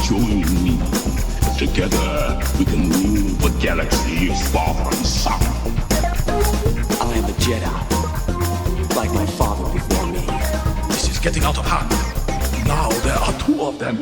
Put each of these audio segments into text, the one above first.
Join me. Together, we can rule the galaxy far from sun. I am a Jedi, like my father before me. This is getting out of hand. Now there are two of them.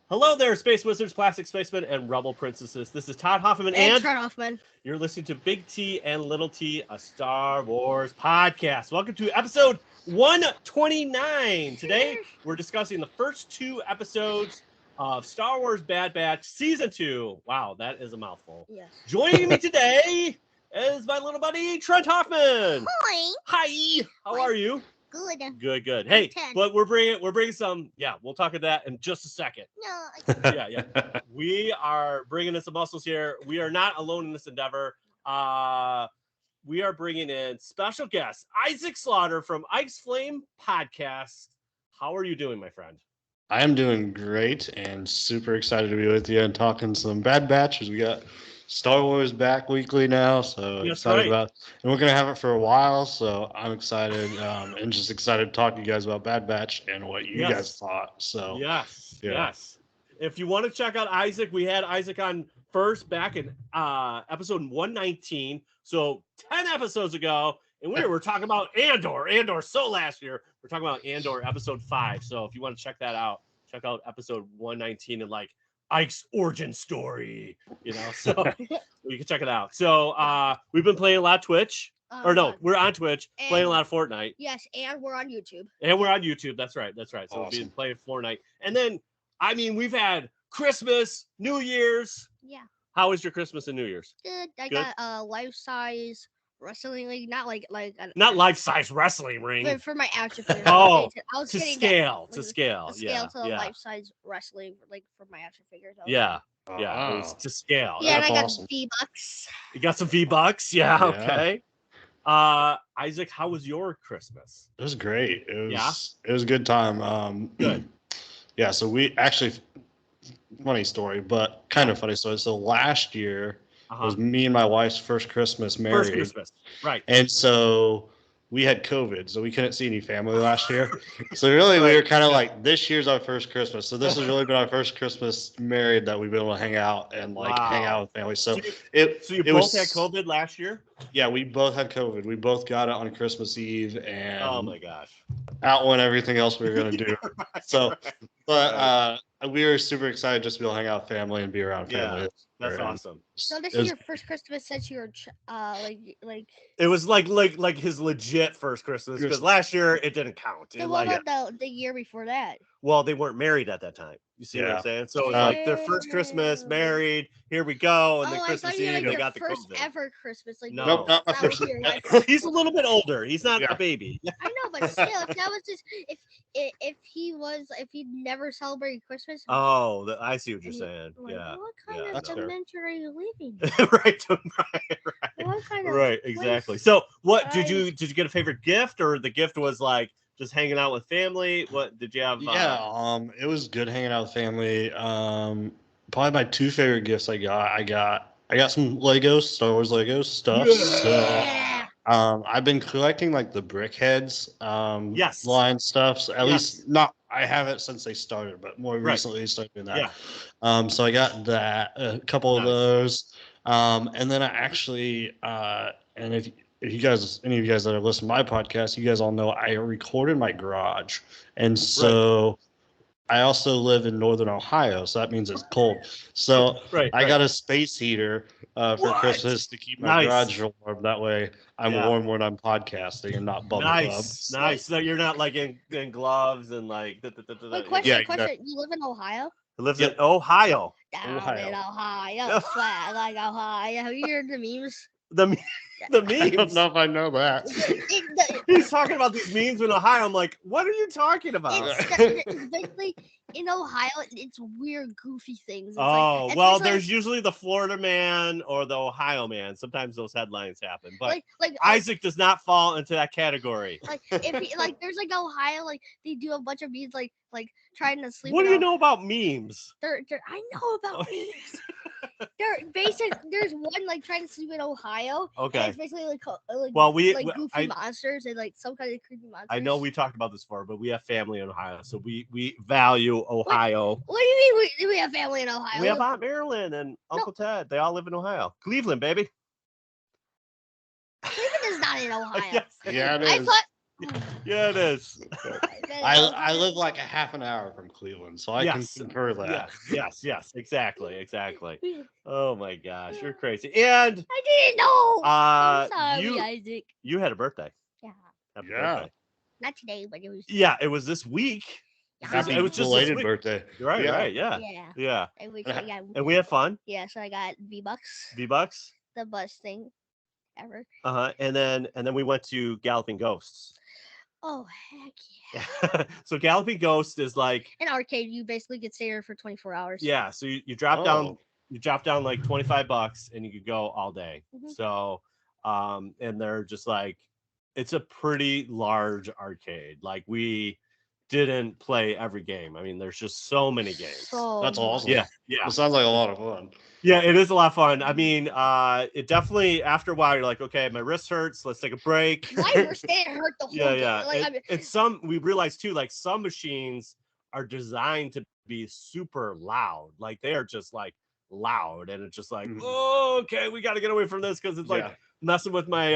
Hello there, Space Wizards, Plastic Spacemen, and Rebel Princesses. This is Todd Hoffman And Trent Hoffman. You're listening to Big T and Little T, a Star Wars podcast. Welcome to episode 129. Today, we're discussing the first two episodes of Star Wars Bad Batch Season 2. Wow, that is a mouthful. Yes. Joining me today is my little buddy, Trent Hoffman. Hi. Hi. How are you? Good. Good. Hey, 10. but we're bringing some. Yeah, we'll talk about that in just a second. No. Yeah. We are bringing in some muscles here. We are not alone in this endeavor. We are bringing in special guest Isaac Slaughter from Ike's Flame Podcast. How are you doing, my friend? I am doing great and super excited to be with you and talking some Bad Batch as we got Star Wars back weekly now, so That's excited right. about, and we're gonna have it for a while. So I'm excited, and just excited to talk to you guys about Bad Batch and what you guys thought. So Yes. If you want to check out Isaac, we had Isaac on first back in episode 119, so 10 episodes ago, and we were talking about Andor. So last year we're talking about Andor episode 5. So if you want to check that out, check out episode 119 and like Ike's origin story, so you can check it out. So we've been playing a lot of Twitch, we're on Twitch playing a lot of Fortnite. Yes, and we're on YouTube. That's right. So Awesome. we've been playing Fortnite, and then we've had Christmas, New Year's. Yeah. How was your Christmas and New Year's? Good. I Good? got life-size wrestling league, not Not life-size wrestling ring. but for my action figures. Oh, I was to getting scale. that, To scale. the Yeah. scale to Yeah. life-size wrestling, like for my action figures. Yeah. It Wow. was to scale. Yeah, and I That's got awesome. V-Bucks. You got some V-Bucks? Yeah, Yeah. okay. Isaac, how was your Christmas? It was great. It was a good time. Good. Yeah. So we actually, funny story, but kind of funny story. So last year was me and my wife's first Christmas married. First Christmas. Right. And so we had COVID, so we couldn't see any family last year. So really, we were kind of like, this year's our first Christmas. So this has really been our first Christmas married that we've been able to hang out and hang out with family. So you both had COVID last year? Yeah, we both had COVID. We both got it on Christmas Eve, and Oh my gosh. out went everything else we were gonna do. So, but we were super excited just to be able to hang out with family and be around family. Yeah, that's And awesome. So this it was- is your first Christmas since you were like. It was like his legit first Christmas, because last year it didn't count. So what about the year before that? Well, they weren't married at that time. You see what I'm Yeah. saying? So it was like their first Christmas, married, here we go, and then I Christmas thought you Eve were they like got your the first COVID. ever Christmas. Like No. Nope, not my that was first. your, like, He's a little bit older. He's not Yeah. a baby. I know, but still, if that was just if he never celebrated Christmas. Oh, I see what you're and saying. like, Yeah. What kind Yeah, of that's fair. dimension are you living? right. What kind of Right, exactly. So what did I- you get a favorite gift, or the gift was like just hanging out with family? What did you have? It was good hanging out with family. Probably my two favorite gifts I got some Legos, Star Wars Legos stuff. Yeah. So I've been collecting like the brickheads Yes. line stuff. So at Yes. least not I haven't since they started, but more Right. recently started doing that. Yeah. So I got that, a couple of Nice. those. And then I actually and if you guys, any of you guys that have listened to my podcast, you guys all know I recorded my garage. And so I also live in Northern Ohio, so that means it's cold. So Right. I got a space heater for What? Christmas to keep my Nice. garage warm. That way I'm Yeah. warm when I'm podcasting and not bubble up. Nice. So you're not like in gloves and like. Wait, Yeah, question. exactly. You live in Ohio? He lives in Ohio. Down Ohio. in Ohio, flat like Ohio. Have you heard the memes? The I don't memes. know if I know that. He's talking about these memes in Ohio. I'm like, what are you talking about? It's basically in Ohio. It's weird, goofy things. It's Oh, like, well, especially, there's usually the Florida man or the Ohio man. Sometimes those headlines happen, but like Isaac does not fall into that category. like if he, like there's like Ohio, like they do a bunch of memes like trying to sleep. What do in you know about memes? I know about memes. There's one like trying to sleep in Ohio. and Okay. It's basically like Well, goofy monsters and like some kind of creepy monsters. I know we talked about this before, but we have family in Ohio, so we value Ohio. What do you mean we have family in Ohio? We have Aunt Marilyn and Uncle Ted. They all live in Ohio. Cleveland, baby. Cleveland is not in Ohio. Yes. Yeah, it I is. thought. Yeah, it is. I live like a half an hour from Cleveland, so I can Yes. concur that. Yes, exactly. Oh my gosh, you're crazy. And I didn't know. I'm sorry, you Isaac. you had a birthday. Yeah. Happy Yeah. birthday. Not today, but it was. Yeah, it was this week. Happy It was just this belated week. birthday. Right, Yeah. right, yeah. Yeah. I got, And we had fun. yeah, so I got V-Bucks, V-Bucks. the best thing ever. And then we went to Galloping Ghosts. Oh heck yeah! So Galloping Ghost is like An arcade, you basically could stay there for 24 hours. yeah. So you drop down like $25 and you could go all day. Mhm. So and they're just like it's a pretty large arcade. Like we didn't play every game. I mean, there's just so many games. So That's awesome. Yeah. It sounds like a lot of fun. Yeah, it is a lot of fun. I mean, it definitely after a while you're like, okay, my wrist hurts. Let's take a break. My wrist didn't hurt the whole Yeah. game. Like, It's some we realized too, like some machines are designed to be super loud. Like they are just like loud, and it's just like, oh, okay, we got to get away from this because it's like messing with my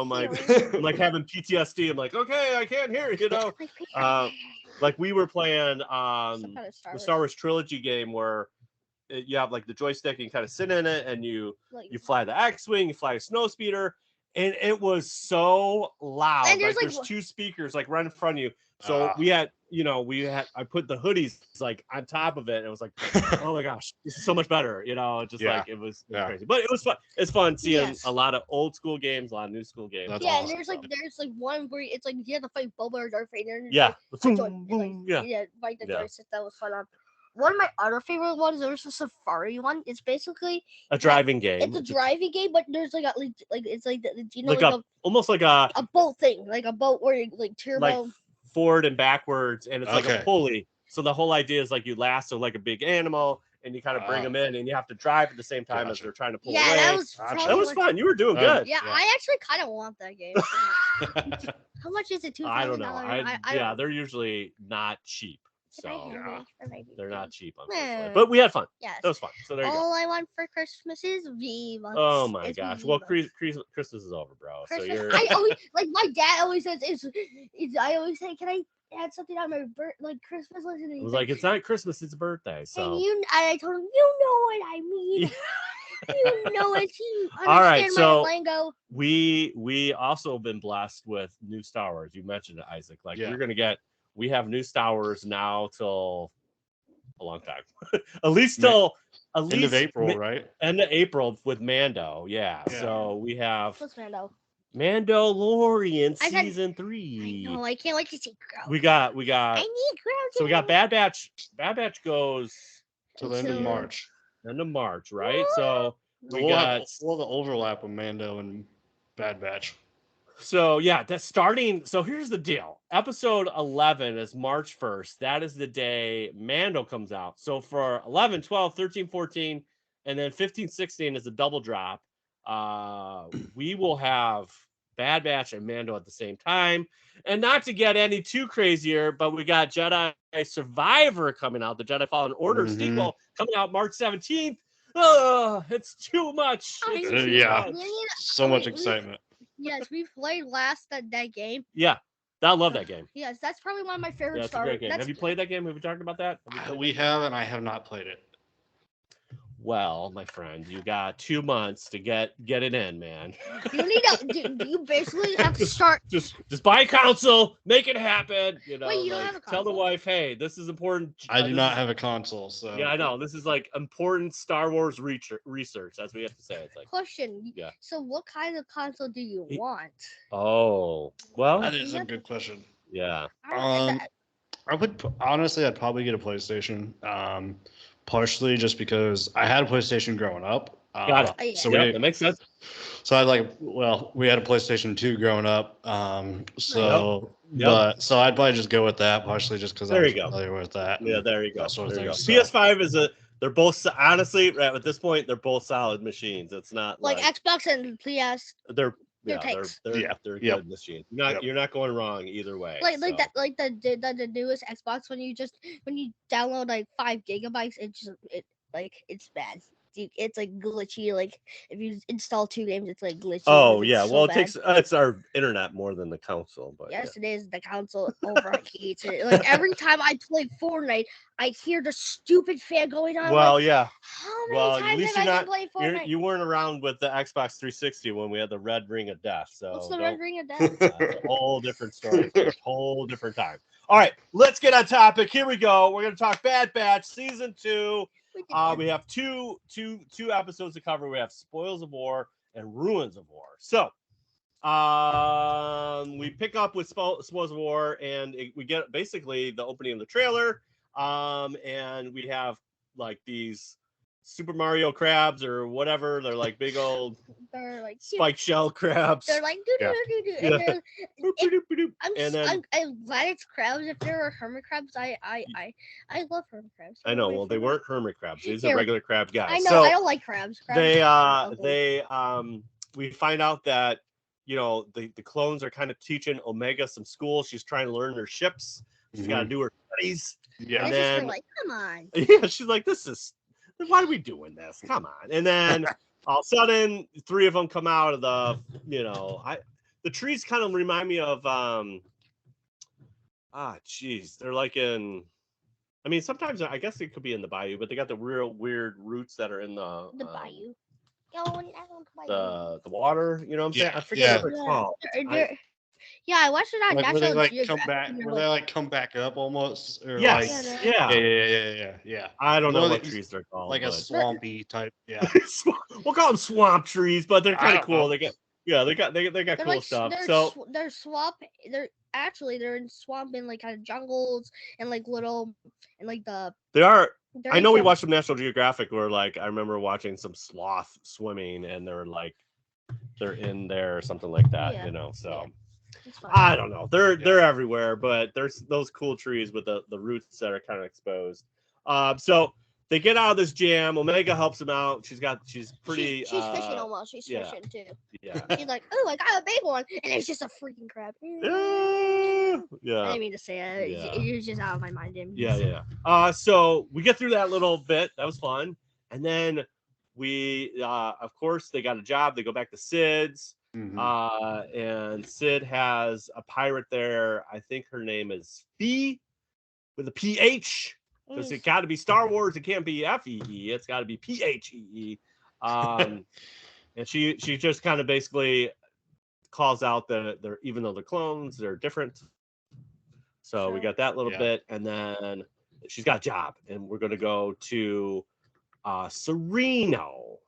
my I'm like having PTSD. I'm like, okay, I can't hear, like we were playing some kind of the Star Wars trilogy game where you have like the joystick and you kind of sit in it and you fly the X-Wing, you fly a snow speeder, and it was so loud. And like there's there's two speakers like right in front of you. So we had I put the hoodies like on top of it and it was like, oh my gosh, this is so much better, just like it was crazy. But it was fun. It's fun seeing a lot of old school games, a lot of new school games. That's yeah, awesome. and there's one where it's like you have to fight Boba or Darth Vader. Yeah. Fight the Yeah. joystick. That was fun. One of my other favorite ones, there's a safari one. It's basically a driving game. It's a driving game, but there's like it's like almost like a boat thing, like a boat where you like turbo. Like forward and backwards, and it's like a pulley. So the whole idea is like you lasso like a big animal, and you kind of bring them in, and you have to drive at the same time as they're trying to pull away. That was fun. You were doing good. Yeah, I actually kind of want that game. How much is it? $2,000? I don't know. They're usually not cheap. So they're not cheap, unfortunately. But we had fun. Yes. It was fun. So there you go. All I want for Christmas is V-Bucks. Oh my gosh. Well, Christmas is over, bro. So you're. I always my dad always says I always say, can I add something on my Christmas list? And I was like, it's not Christmas, it's a birthday. So. And I told him, you know what I mean. You know it. You understand all right, so my lingo. We also have been blessed with new Star Wars. You mentioned it, Isaac. Like you're gonna get. We have new Star Wars now till a long time. At least end of April, right? End of April with Mando. Yeah. So we have What's Mando? Mandalorian season 3. No, I can't wait to see Grogu. We got. I need Grogu. So we got Bad Batch. Bad Batch goes till the end of March. End of March, right? So we'll have the overlap of Mando and Bad Batch. So yeah, that's starting. So here's the deal. Episode 11 is March 1st. That is the day Mando comes out. So for 11, 12, 13, 14, and then 15, 16 is a double drop. We will have Bad Batch and Mando at the same time. And not to get any too crazier, but we got Jedi Survivor coming out, the Jedi Fallen Order sequel coming out March 17th. Oh, it's too much. So much excitement. Yes, we played that game. Yeah, I love that game. Yes, that's probably one of my favorite Star Wars games. Have you played that game? Have we talked about that? We have, and I have not played it. Well, my friend, you got 2 months to get it in, man. You need to. You basically have to start. Just buy a console, make it happen. Wait, you don't have a console? Tell the wife, hey, this is important. I do not have a console, so yeah, I know this is like important Star Wars research, as we have to say. It's like question. Yeah. So, what kind of console do you want? Oh, well, that is a good question. Yeah. I would honestly, I'd probably get a PlayStation. Partially just because I had a PlayStation growing up. Got it. So that makes sense. So we had a PlayStation 2 growing up. So I'd probably just go with that, partially just because I was familiar with that. Yeah, there you go. Sort of there you go. So. PS5 is They're both honestly, right at this point, they're both solid machines. It's not Like Xbox and PS. they're They're yeah, tanks. they're Yep. good machines. You're not going wrong either way. Like that, like the newest Xbox, when you download like 5 gigabytes, it's bad. It's like glitchy. Like if you install 2 games, it's like glitchy. Oh it's yeah, so well it bad. takes it's our internet more than the console, but Yes, it is. The console overheats it. Like every time I play Fortnite, I hear the stupid fan going on. Well, like, yeah. how many Well, at times least have you're I not been playing Fortnite? you weren't around with the Xbox 360 when we had the red ring of death. So What's the don't- red ring of death? That's a whole different story, for a whole different time. All right, let's get on topic. Here we go. We're gonna talk Bad Batch season 2. We have two episodes to cover. We have Spoils of War and Ruins of War. So, we pick up with Spoils of War, and we get basically the opening of the trailer. And we have like these Super Mario crabs or whatever. They're like big old They're like spike shell crabs. They're like Yeah. I'm glad it's crabs. If there were hermit crabs, I love hermit crabs. I know. Well, they weren't hermit crabs. These are They're- regular crab guys. I know. So I don't like crabs. we find out that the clones are kind of teaching Omega some school. She's trying to learn her ships. She's got to do her studies. Yeah. And It's just then been like, come on. yeah, she's like, why are we doing this? Come on. And then all of a sudden, 3 of them come out of the trees kind of remind me of they're like in, I mean, sometimes I guess it could be in the bayou, but they got the real weird roots that are in the bayou. Oh, the water. You know what I'm saying? Yeah, I forget yeah. what they're called. Yeah, I watched it on Like, where they National like Geographic. come back, and they're where they like come back up almost, or Yes. like Yeah. I don't know what trees they're called. like a but- swampy type. Yeah, we'll call them swamp trees, but they're I kind of don't cool. know. They got They're cool like stuff. they're So they're swamp. They're in swamp and like kind of jungles and like little and like the. they are. they're I know we like- watched some National Geographic where like I remember watching some sloth swimming and they're in there or something like that. Yeah. So. It's fine. I don't know. They're everywhere, but there's those cool trees with the roots that are kind of exposed. So they get out of this jam. Omega helps them out. She's pretty. She's fishing almost. She's yeah. fishing too. Yeah. She's like, oh, I got a big one, and it's just a freaking crab. I Yeah. didn't mean to say it. Yeah. It was just out of my mind. Yeah. So we get through that little bit. That was fun, and then we, of course, they got a job. They go back to Sid's. And Sid has a pirate there. I think her name is Fee with a PH. Because it got to be Star Wars. It can't be FEE. It's got to be PHEE. And she just kind of basically calls out that they're, even though they're clones, they're different. So we got that little bit, and then she's got a job, and we're going to go to Sereno.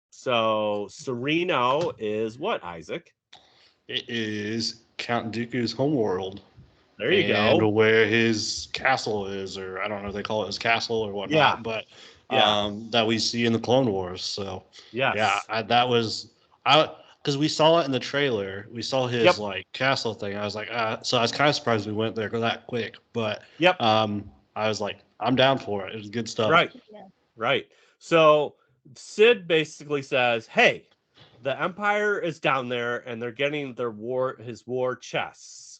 So Sereno is what, Isaac? it is Count Dooku's homeworld. There you and go. where his castle is, or I don't know if they call it his castle or whatnot. Yeah. But Yeah. that we see in the Clone Wars. So Yes. yeah, because we saw it in the trailer. We saw his like castle thing. I was like, so I was kind of surprised we went there that quick. But I was like, I'm down for it. It was good stuff. Right. Yeah. Right. So Sid basically says, hey, the Empire is down there and they're getting his war chests.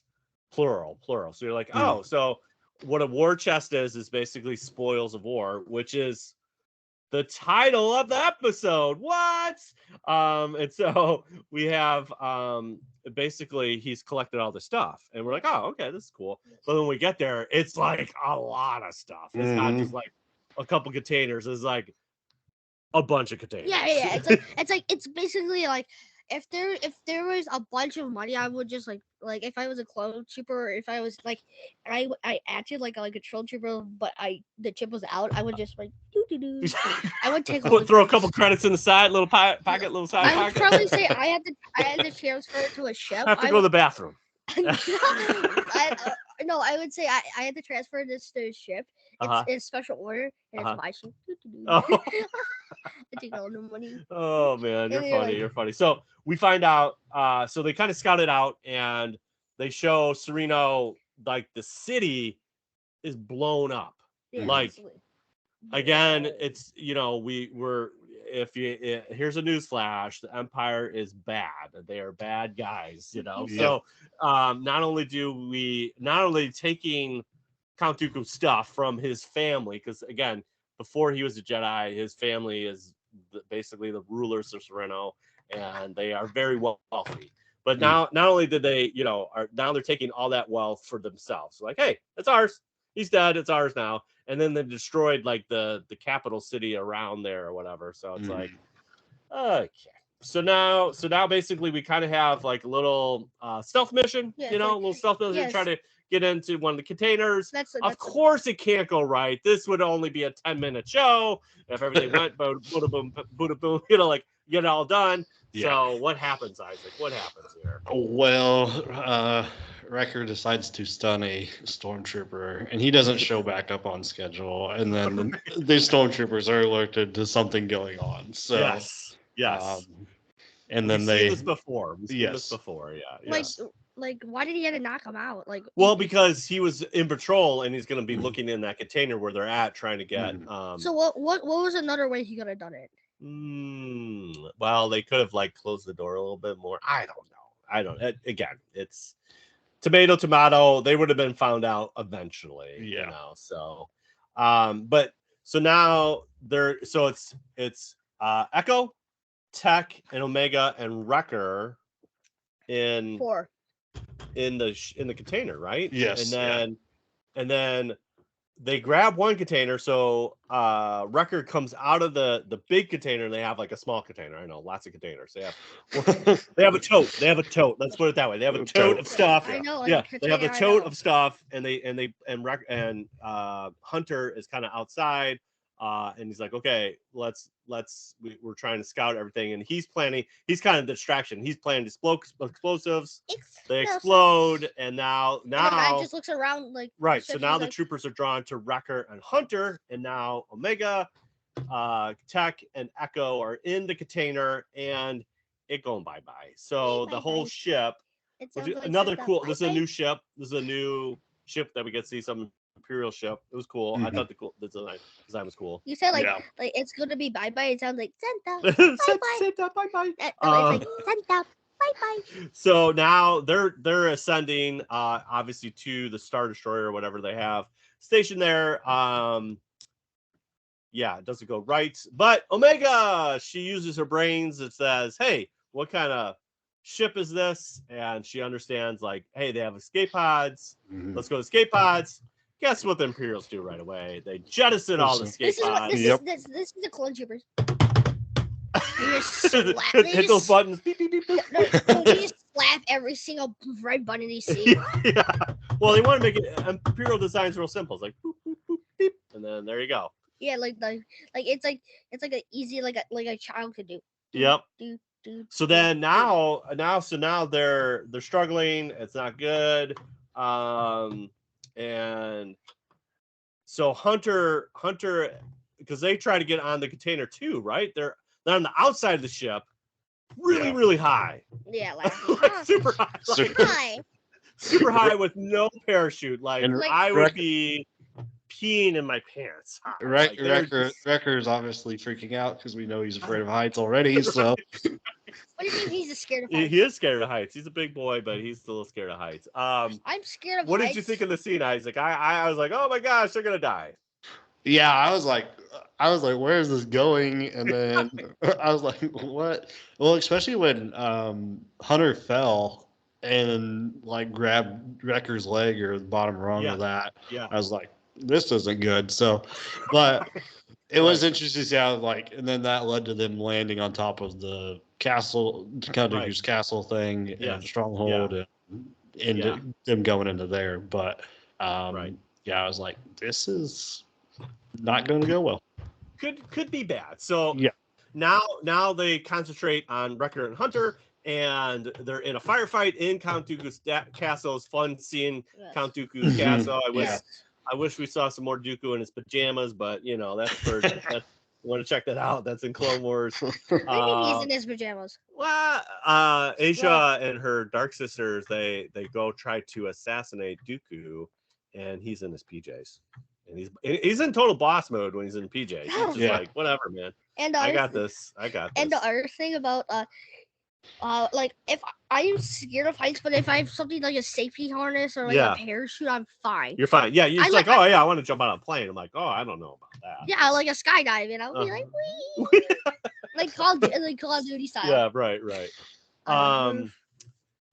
Plural. So you're like, oh, so what a war chest is basically Spoils of War, which is the title of the episode. What? And so we have basically he's collected all the stuff and we're like, oh, okay, this is cool. But when we get there, it's like a lot of stuff. It's not just like a couple containers, it's like a bunch of containers. Yeah. It's basically like if there was a bunch of money, I would just like if I was a clone trooper, or if I was like I acted like a troll trooper, but the chip was out, I would just like do. I would take throw a couple credits in the side, little pocket, little side I would pocket. probably say I had to transfer it to a ship. I have to go to the bathroom. No, I would say I had to transfer this to a ship. It's special order and it's my ship. Oh. I take all the money. Oh man, you're Anyway. funny. You're funny. So we find out. So they kind of scout it out, and they show Sereno like the city is blown up. Yeah, Like, absolutely. again, it's here's a news flash: the Empire is bad. They are bad guys, Yep. So not only taking Count Dooku's stuff from his family, because again, before he was a Jedi, his family is basically the rulers of Sereno, and they are very wealthy. But now, not only did they, now they're taking all that wealth for themselves. Like, hey, it's ours. He's dead. It's ours now. And then they destroyed like the capital city around there or whatever. So it's like, okay. So now basically we kind of have like a little stealth mission, a little stealth mission to try to get into one of the containers. Of course, it can't go right. This would only be a 10-minute show if everything went boom, boom, boom, like get it all done. Yeah. So what happens, Isaac? What happens here? Well, Wrecker decides to stun a stormtrooper, and he doesn't show back up on schedule. And then the stormtroopers are alerted to something going on. So yes. And then We've seen this before. We've seen this before. Yeah. Like, why did he have to knock him out? Like, well, because he was in patrol and he's going to be looking in that container where they're at, trying to get. So what was another way he could have done it? Well, they could have like closed the door a little bit more. I don't know. Again, it's tomato. They would have been found out eventually. So, but so now it's Echo, Tech, and Omega and Wrecker in the container, right? Yes. And then they grab one container. So Wrecker comes out of the big container, and they have like a small container. I know, lots of contaires. They have a tote. They have a tote. Let's put it that way. They have a tote of stuff. I know. They have a tote of stuff, and Hunter is kind of outside. And he's like, okay, we're trying to scout everything, and he's kind of the distraction. He's planning explosives. They explode, and now I just looks around like right. So now the troopers are drawn to Wrecker and Hunter, and now Omega, Tech, and Echo are in the container, and it going bye. So the whole ship. Another cool. This is a new ship. This is a new ship that we get to see some Imperial ship. It was cool. I thought the design was cool. You said like it's gonna be bye. It sounds like Santa. Santa, bye. It's like Santa, bye. So now they're ascending, obviously to the Star Destroyer or whatever they have stationed there. It doesn't go right. But Omega, she uses her brains. It says, "Hey, what kind of ship is this?" And she understands, like, "Hey, they have escape pods. Let's go to escape pods." Guess what the Imperials do right away? They jettison all the escape pods. This is the clone troopers. Hit those buttons. Beep, beep, beep, beep. No, you just slap every single red button you see. Yeah. Well, they want to make it Imperial designs real simple. It's like boop, boop, boop, beep, and then there you go. Yeah, like it's like an easy like a child could do. Yep. So then now they're struggling. It's not good. And so Hunter, because they try to get on the container too, right? They're on the outside of the ship, really high. Yeah, like super high. Super high with no parachute. Like I would be peeing in my pants. Wrecker's obviously freaking out because we know he's afraid of heights already. So what do you mean he's scared of heights? He is scared of heights. He's a big boy, but he's still scared of heights. I'm scared of heights. What did you think of the scene, Isaac? I was like, oh my gosh, they're gonna die. Yeah, I was like, where is this going? And then I was like, what? Well, especially when Hunter fell and like grabbed Wrecker's leg or the bottom rung of that. Yeah. I was like, this isn't good. So, but it was interesting to see how and then that led to them landing on top of the castle, Count Dooku's castle thing and stronghold, and them going into there. But I was like, this is not going to go well. Could be bad. So now they concentrate on Wrecker and Hunter, and they're in a firefight in Count Dooku's castle. It's fun seeing Count Dooku's castle. I wish we saw some more Dooku in his pajamas, but that's for you want to check that out. That's in Clone Wars. What do you mean he's in his pajamas? Well, Asia and her dark sisters, they go try to assassinate Dooku, and he's in his PJs. and he's in total boss mode when he's in PJ. He's just Yeah. like, whatever, man. And I got this. And the other thing about like if I'm scared of heights, but if I have something like a safety harness or like Yeah. a parachute, I'm fine. You're fine. Yeah, you're I just like, oh yeah, I want to jump out of a plane. I'm like, oh, I don't know about that. Yeah, like a skydiving. I'll be like, Uh-huh. wee. like Call of Duty style. Yeah, right. On the roof.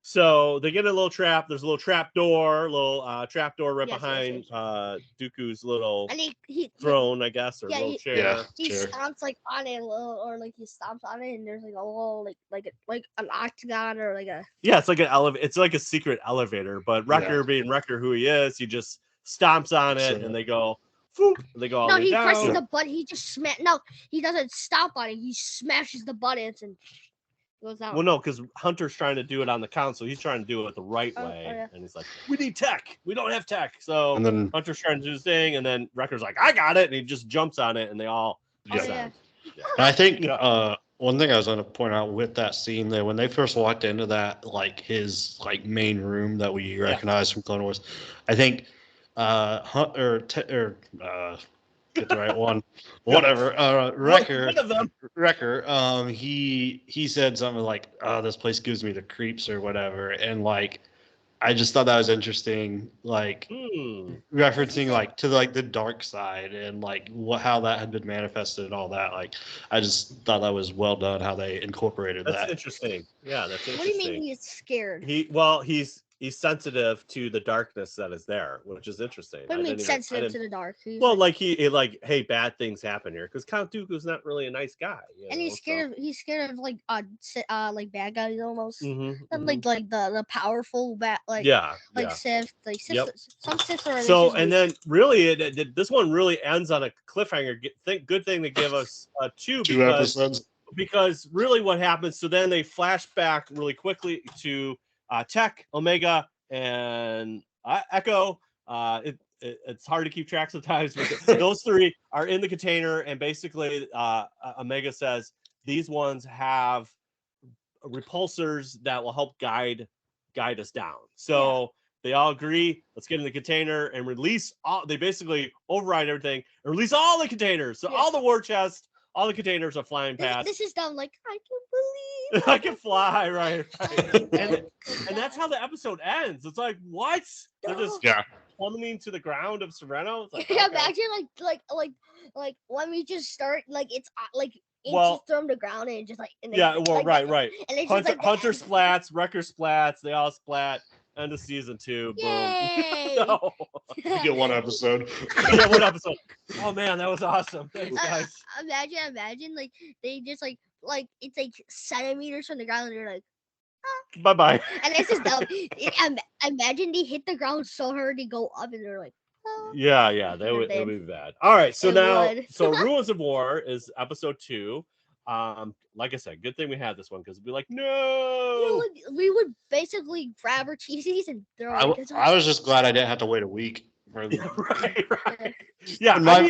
So they get in a little trap. There's a little trap door right Yes, behind yes. Dooku's little And he throne, I guess, or Yeah, little he- chair. Yeah. he Sure. stomps like on it a little, or like he stomps on it, and there's like a little like an octagon or like a Yeah, it's like it's like a secret elevator. But Wrecker, being Wrecker who he is, he just stomps on it, Sure. and they go, whoop, and they go all no. the way He down. presses the button. He just No, he doesn't stomp on it. He smashes the buttons and goes out. Well, no, because Hunter's trying to do it on the console. He's trying to do it the right way, yeah. and he's like, "We need tech. We don't have tech." So And then Hunter's trying to do his thing, and then Wrecker's like, "I got it," and he just jumps on it, and they all Oh, descend. And I think Yeah. one thing I was going to point out with that scene there, when they first walked into that, like his like main room that we recognize from Clone Wars, I think get the right one, whatever. Wrecker, One of them. he said something like, "Oh, this place gives me the creeps" or whatever, and like. I just thought that was interesting, like referencing like to like the dark side and like how that had been manifested and all that. Like, I just thought that was well done how they incorporated That's that. interesting. Yeah, that's interesting. What do you mean he's scared? He's sensitive to the darkness that is there, which is interesting. What do you mean sensitive to the dark? Well, like hey, bad things happen here because Count Dooku's not really a nice guy. And he's scared of like bad guys almost. Mm-hmm, And like the powerful bad Sith, like Sith, Yep. some Sith are. So and then really this one really ends on a cliffhanger. Good thing to give us two episodes. Because really what happens. So then they flash back really quickly to Tech, Omega, and Echo. It's hard to keep track sometimes, but those three are in the container, and basically Omega says these ones have repulsors that will help guide us down. So they all agree, let's get in the container and release all. They basically override everything and release all the containers. So all the war chests, all the containers are flying past. This is dumb. Like, I can believe I can fly, right. And that's how the episode ends. It's like, what? They're just plummeting to the ground of Sereno. It's like, imagine like when we just start, like it's like just throw them to ground and just like right. And it's Hunter splats, Wrecker splats, they all splat. End of season 2. Yay! Boom. No. You get one episode. One episode. Oh man, that was awesome. Thanks, guys. Imagine like they just like it's like centimeters from the ground and they're like, Bye bye. and it's just dumb. Imagine they hit the ground so hard they go up and they're like, oh. Yeah, that would be bad. All right, so It would. Ruins of War is episode 2. Like I said, good thing we had this one because we'd be like, no. We would basically grab our cheesies and throw it. I was just glad I didn't have to wait a week. Right. Yeah, in my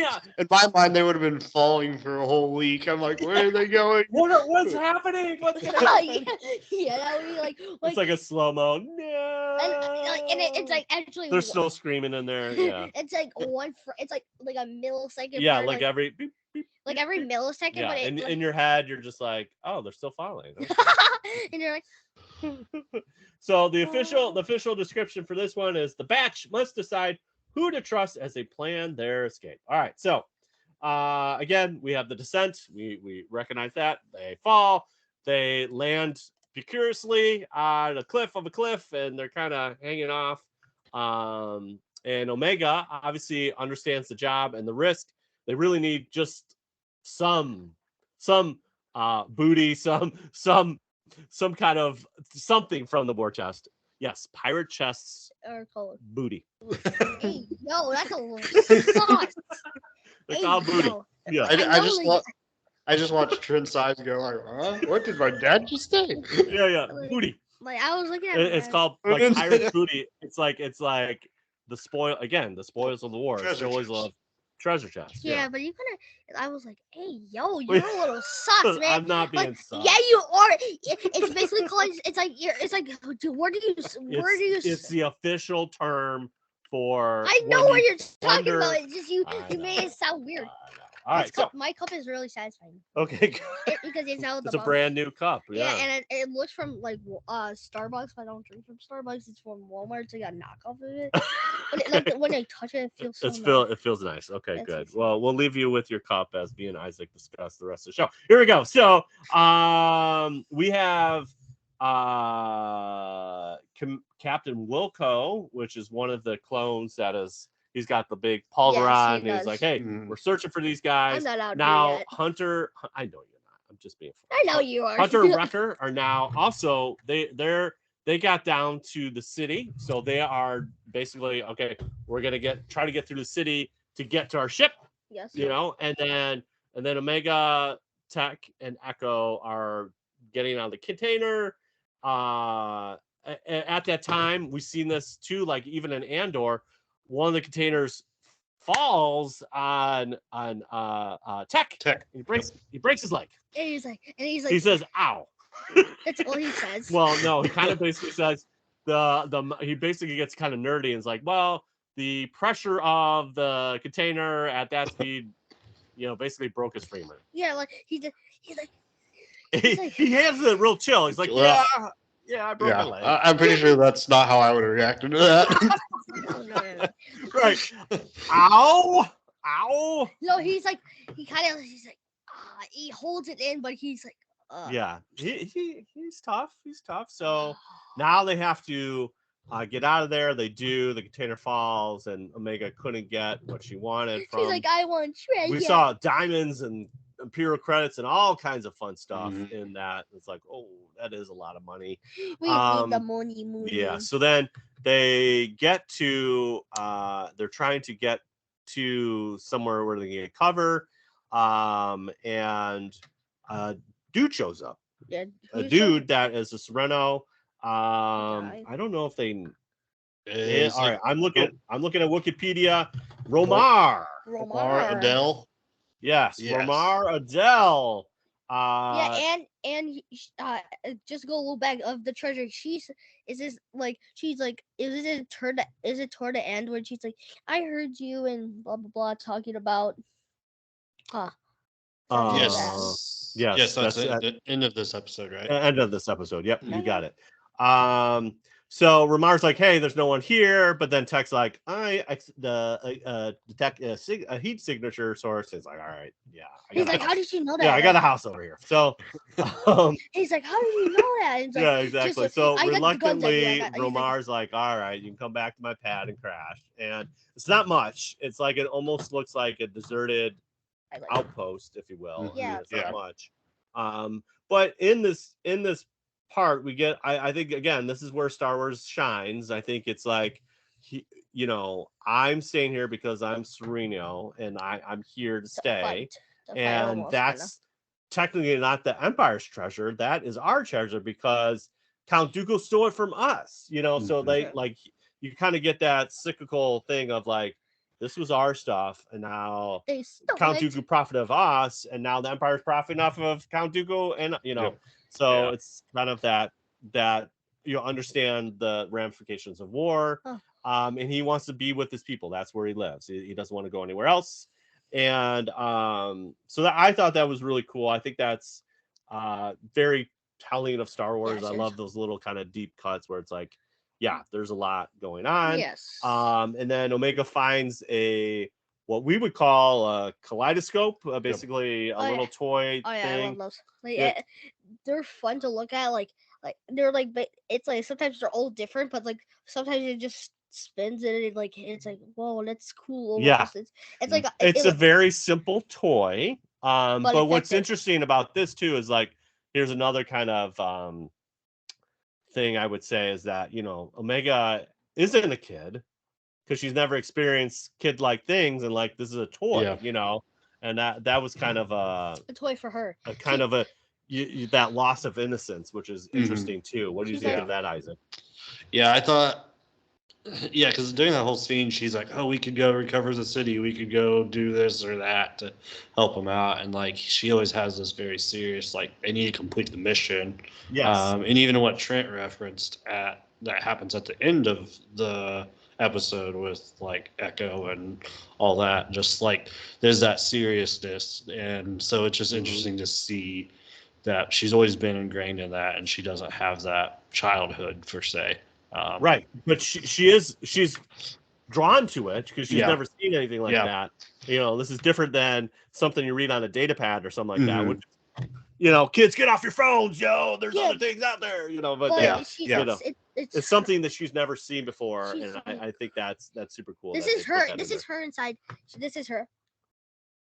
mind, they would have been falling for a whole week. I'm like, where are they going? What's happening? What's gonna happen? Yeah, that would be like it's like a slow mo. No. And it's like actually they're still screaming in there. Yeah. It's like it's like a millisecond. Yeah, like every beep, beep, like every millisecond. Yeah, but in your head, you're just like, oh, they're still falling. And you're like. So the official description for this one is the batch must decide who to trust as they plan their escape. All right, so again, we have the descent. We recognize that. They fall. They land precariously on a cliff, and they're kind of hanging off. And Omega obviously understands the job and the risk. They really need just some booty, some kind of something from the war chest. Yes, pirate chests Or cold. booty. Hey, yo, that's a little sauce. It's all booty. Yo. Yeah. I just watched Trent's eyes go like, huh? What did my dad just say? Yeah, booty. Like I was looking at It's called like pirate booty. It's like the spoils of the war. Treasure They always chest. love treasure chests. Yeah, but you I was like, hey, yo, you're a little sus, man. I'm not being like, sus. yeah, you are. It's basically called. It's like where do you? It's the official term for. I know when what you you're talking wonder- about. It's just you. I You made know. it sound weird. All right, so My cup is really satisfying. okay, Because it's out of the it's a box. brand new cup. Yeah, Yeah. and it looks from like Starbucks. But I don't drink from Starbucks. It's from Walmart. It's like a knockoff of it. When I touch it, it feels so nice. It feels nice. Okay, That's good. what's Well, we'll leave you with your cup as me and Isaac discuss the rest of the show. Here we go. So, we have Captain Wilco, which is one of the clones that is. He's got the big pulver Yes, he on. And he's does. like, "Hey, we're searching for these guys." I'm not out Now, yet. Hunter. I know you're not. I'm just being. I know you are. Hunter and Wrecker are now also they got down to the city, so they are basically okay. We're gonna try to get through the city to get to our ship, Yes. you know, and then Omega Tech and Echo are getting on the container. At that time, we've seen this too, like even in Andor, one of the containers falls on Tech. He breaks his leg. And he's like, He says, "Ow." that's all he says. Well, no, he kind of basically says he basically gets kind of nerdy and is like, well, the pressure of the container at that speed, basically broke his femur. Yeah, like he's like, He has a real chill. He's like, Well, yeah, I broke my leg. I'm pretty sure that's not how I would have reacted to that. no. Right. Ow. No, he's like, he holds it in, but he's like, Yeah, he's tough. He's tough. So now they have to get out of there. They do. The container falls, and Omega couldn't get what she wanted from. She's like, I want treasure. We saw diamonds and Imperial credits and all kinds of fun stuff in that. It's like, oh, that is a lot of money. We need the money. Yeah. So then they get to. They're trying to get to somewhere where they can get cover, and dude shows up. Yeah, A dude that is a Sereno. I don't know if they. All right, I'm looking at Wikipedia. Romar Adele. Yes, Romar Adele. Yeah, and just go a little back of the treasure. Is it toward the end when she's like, I heard you and blah blah blah talking about. Yes, that's the end of this episode, right? End of this episode. Yep, you got it. So Ramar's like, hey, there's no one here, but then Tech's like, the Tech a heat signature source is like, all right, yeah. He's like, how did you know that? Yeah, I got a house over here. So he's like, how did you know that? Like, yeah, exactly. So reluctantly, like, Romar's like, all right, you can come back to my pad and crash. And it's not much. It's like it almost looks like a deserted outpost, if you will. Yeah, I mean, it's not much. But in this part, we get. I think again, this is where Star Wars shines. I think it's like, I'm staying here because I'm Sereno and I'm here to stay, and that's technically not the Empire's treasure. That is our treasure because Count Dooku stole it from us. So they like you kind of get that cyclical thing of like, this was our stuff, and now Count Dooku profited of us, and now the Empire's profiting off of Count Dooku, and So it's kind of that you understand the ramifications of war, and he wants to be with his people. That's where he lives. He doesn't want to go anywhere else, and so I thought that was really cool. I think that's very telling of Star Wars. I love those little kind of deep cuts where it's like, yeah, there's a lot going on. Yes. And then Omega finds what we would call a kaleidoscope, basically a little toy thing. I love those. They're fun to look at. Like they're like, but it's like sometimes they're all different, but like sometimes it just spins it and like it's like, whoa, that's cool. Almost. Yeah, it's like it's a very simple toy. But what's effective. interesting about this too is like, here's another kind of thing I would say is that Omega isn't a kid because she's never experienced kid-like things, and like this is a toy, and that was kind of a toy for her. A kind of that loss of innocence, which is interesting too. What do you think of that, Isaac? Yeah, I thought, because during that whole scene, she's like, "Oh, we could go recover the city. We could go do this or that to help them out." And like, she always has this very serious, like, they need to complete the mission. Yes. And even what Trent referenced that happens at the end of the episode with like Echo and all that. Just like there's that seriousness, and so it's just interesting to see that she's always been ingrained in that, and she doesn't have that childhood per se. Right, but she's drawn to it because she's Yeah. never seen anything like Yeah. that. This is different than something you read on a data pad or something like that. Mhm. Which, kids, get off your phones, yo. There's Yeah. other things out there, but But Yeah, she's, yeah. it's something that she's never seen before, She's- and I think that's super cool. This that is they put her. that This in is her inside. This is her.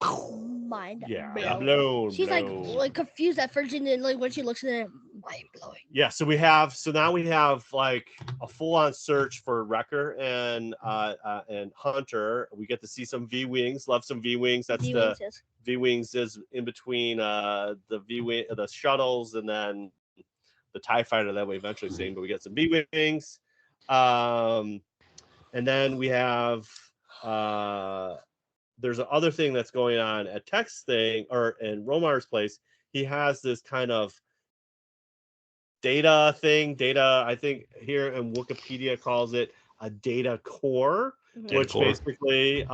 Mind there. blown. She's blown. like confused at first, and then like when she looks at it, mind blowing. Yeah, so now we have like a full-on search for Wrecker and Hunter. We get to see some V-wings. Love some V-wings. That's the V-wings is in between the V-wing, the shuttles, and then the TIE fighter that we eventually seen. But we get some V-wings, and then we have there's another thing that's going on at Tech's thing or in Romar's place. He has this kind of data thing. I think here in Wikipedia calls it a data core, which basically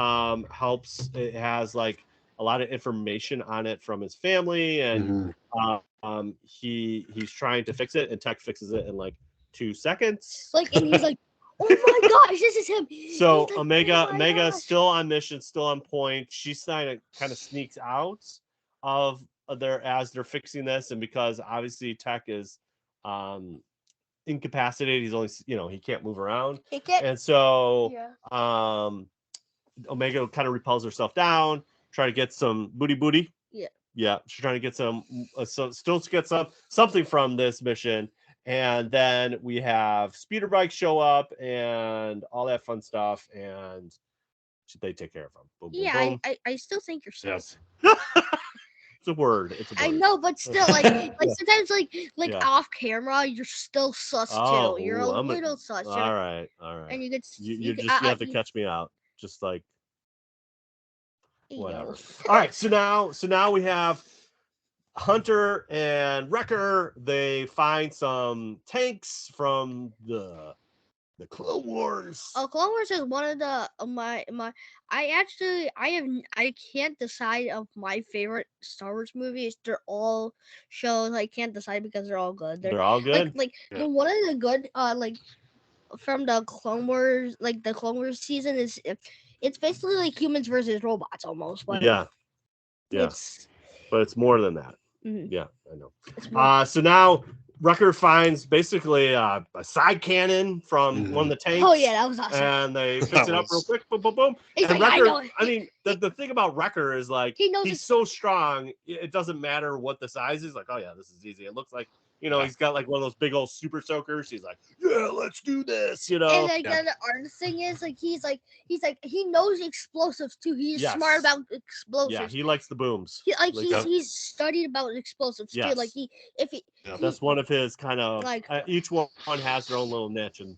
helps. It has like a lot of information on it from his family, and he's trying to fix it, and Tech fixes it in like 2 seconds. Like, and he's like, "Oh my gosh, this is him." So He's like, Omega's gosh. still on mission, still on point. She kind of sneaks out of there as they're fixing this, and because obviously Tech is incapacitated, he's only he can't move around, and so Omega kind of repels herself down, try to get some booty. Yeah, she's trying to get some still to get something from this mission. And then we have speeder bikes show up and all that fun stuff, and they take care of them. Boom, boom, boom. I still think you're sus. It's a word. I know, but still, like sometimes, like off camera, you're still sus too. You're a little sus. All right. And you get you have to catch me out, just like whatever. All right, so now we have Hunter and Wrecker. They find some tanks from the Clone Wars. Clone Wars is one of the my. I can't decide of my favorite Star Wars movies. They're all shows. I can't decide because they're all good. They're all good. The one of the good from the Clone Wars, like the Clone Wars season is it's basically like humans versus robots almost. But but it's more than that. Mhm. Yeah, I know. So now Wrecker finds basically a side cannon from one of the tanks. Oh yeah, that was awesome. And they fix it up real quick. Boom, boom, boom. He's and like, Wrecker, I mean, the thing about Wrecker is like he's so strong. It doesn't matter what the size is. Like, oh yeah, this is easy. It looks like he's got like one of those big old super soakers. He's like, yeah, let's do this. And like the other thing is like he's like he knows explosives too. He's smart about explosives. Yeah, he likes the booms. He's studied about explosives too. Like that's one of his kind of like each one has their own little niche, and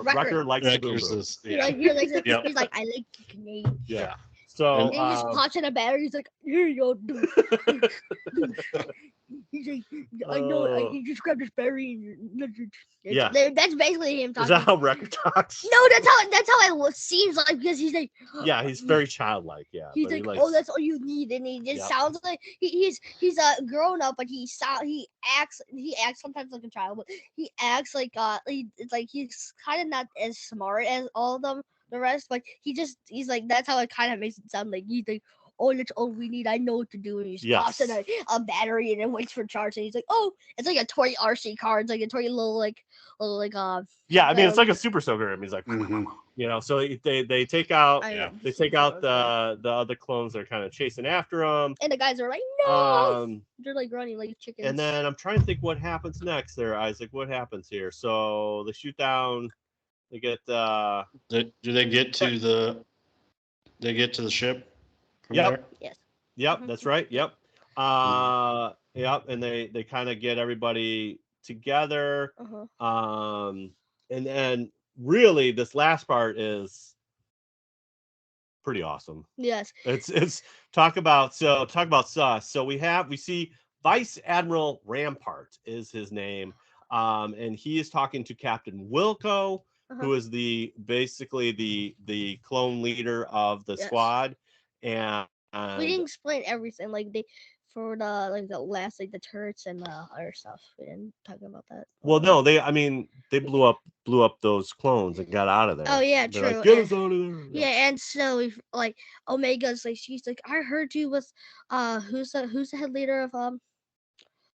Wrecker likes the boom. He's like, I like Canadian. Yeah. So and he's just punching a battery. He's like, here you go, dude. He's like, I know. You just grab this battery and that's basically him talking. Is that how Wrecker talks? No, that's how it seems like because he's like. Yeah, he's very childlike. Yeah. He's like, oh, that's all you need, and he just sounds like he's grown up, but he acts sometimes like a child, but he acts like it's like he's kind of not as smart as all of them. The rest, but he's like that's how it kind of makes it sound like he's like, oh, that's all we need. I know what to do. And he's pops in a battery and then waits for charge. And he's like, oh, it's like a toy RC car. It's like a toy little yeah, I mean it's like a super soaker. I mean, he's like so they take out the other clones that are kind of chasing after him. And the guys are like, no, they're like running like chickens. And then I'm trying to think what happens next there, Isaac. What happens here? So they shoot down. They get. Do they get to the? They get to the ship. Yep. Yes. Yep. That's right. Yep. Yep. And they kind of get everybody together. And then really this last part is pretty awesome. Yes. It's talk about sus. So we see Vice Admiral Rampart is his name. And he is talking to Captain Wilco. who is basically the clone leader of the squad, and we didn't explain everything. Like for the last the turrets and the other stuff. We didn't talk about that. Well, no, they blew up those clones and got out of there. Oh yeah, They're true. like, get us out of there. Yeah, and so if Omega's she's like, I heard you with who's the head leader of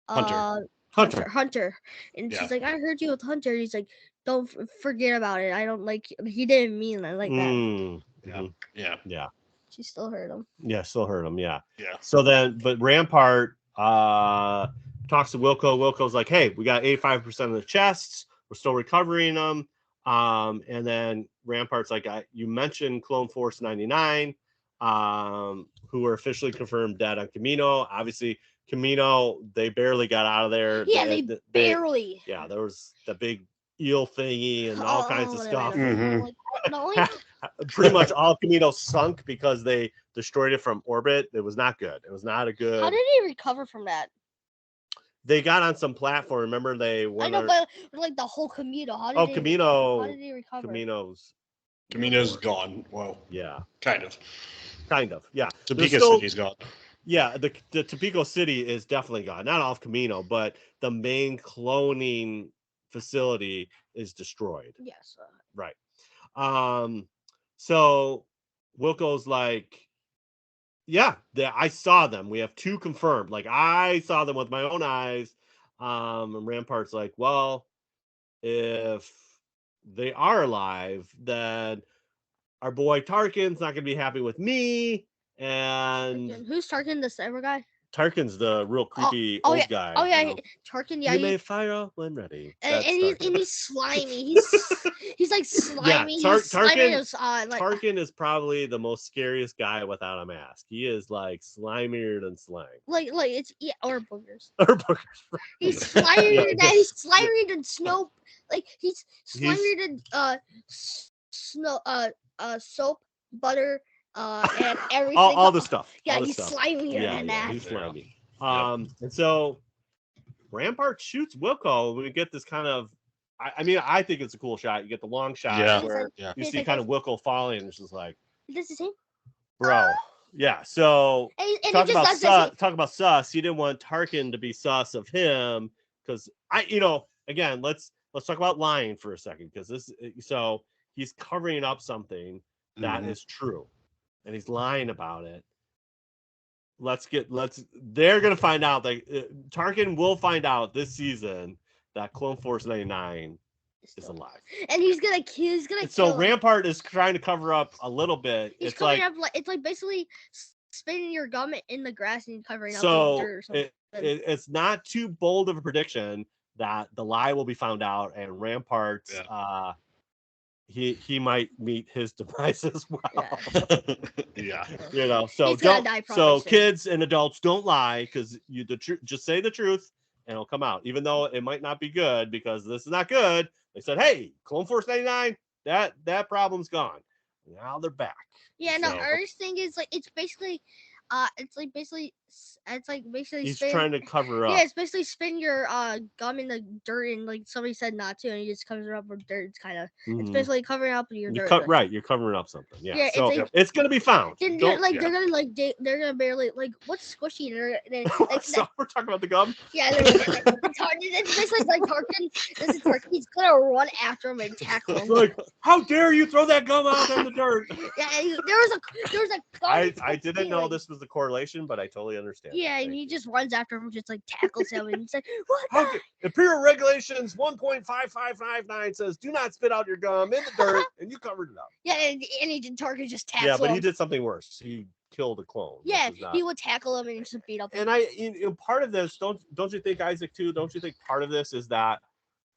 Hunter, and she's like, I heard you with Hunter. He's like, don't forget about it. I don't he didn't mean it like that. Yeah. She still heard him. Yeah, still heard him. Yeah. Yeah. So then, but Rampart talks to Wilco. Wilco's like, hey, we got 85% of the chests. We're still recovering them. And then Rampart's like, you mentioned Clone Force 99, who were officially confirmed dead on Camino. Obviously, Camino, they barely got out of there. Yeah, they barely. Yeah, there was the big eel thingy and all kinds of stuff. Pretty much all Camino sunk because they destroyed it from orbit. It was not good. It was not a good. How did he recover from that? They got on some platform. Remember they were. I know, but the whole Camino. Camino. How did he recover? Camino's gone. Well, yeah, kind of. Yeah. Topeka City's gone. Yeah, the Topeka City is definitely gone. Not off Camino, but the main cloning facility is destroyed. Yes. Right. So Wilco's like, yeah, I saw them. We have 2 confirmed. Like, I saw them with my own eyes. And Rampart's like, well, if they are alive, then our boy Tarkin's not going to be happy with me. And who's Tarkin, the cyber guy? Tarkin's the real creepy old guy. Oh yeah, Tarkin. Yeah, you may fire when ready. And he's slimy. He's like slimy. Yeah, Tarkin. Tarkin is probably the most scariest guy without a mask. He is like slimier than slime. Or boogers. Or boogers. Right. He's slimier than he's slimier than snow. He's slimier than snow. Soap, butter. And everything. all the stuff. Yeah, all the he's stuff. slimier than that. He's slimy. And so Rampart shoots Wilco. We get this kind of, I think it's a cool shot. You get the long shot where you see kind of Wilco falling, and it's just like, is this him? Bro. Yeah. So and talk about sus. He didn't want Tarkin to be sus of him because again, let's talk about lying for a second because so he's covering up something that is true. And he's lying about it. They're gonna find out that Tarkin will find out this season that Clone Force 99 is alive, and he's gonna so Rampart is trying to cover up a little bit. It's like basically spinning your gum in the grass and covering up so dirt or something. It's not too bold of a prediction that the lie will be found out and Rampart he might meet his demise as well. Yeah. So kids and adults don't lie because just say the truth and it'll come out, even though it might not be good because this is not good. They said, hey, Clone Force 99, that problem's gone. Now they're back. Yeah, no, our thing is it's basically he's trying to cover up. Yeah, it's basically spin your gum in the dirt and somebody said not to, and he just covers it up with dirt. It's kind of it's basically covering up your dirt. You're covering up something. Yeah. So it's gonna be found. They're gonna barely what's squishy. So we're talking about the gum. Yeah, it's basically like Tarkin. This is Tarkin. He's gonna run after him and tackle him. Like, how dare you throw that gum out in the dirt? Yeah, there was a. I didn't know this was the correlation, but I totally understand. Yeah, and he just runs after him, just tackles him, and he's like, "What?" Imperial Regulations 1.5559 says, "Do not spit out your gum in the dirt," and you covered it up. Yeah, and Tarkin just tackles him. Yeah, but he did something worse. He killed a clone. Yeah, he would tackle him and just beat up. And part of this, don't you think, Isaac, too? Don't you think part of this is that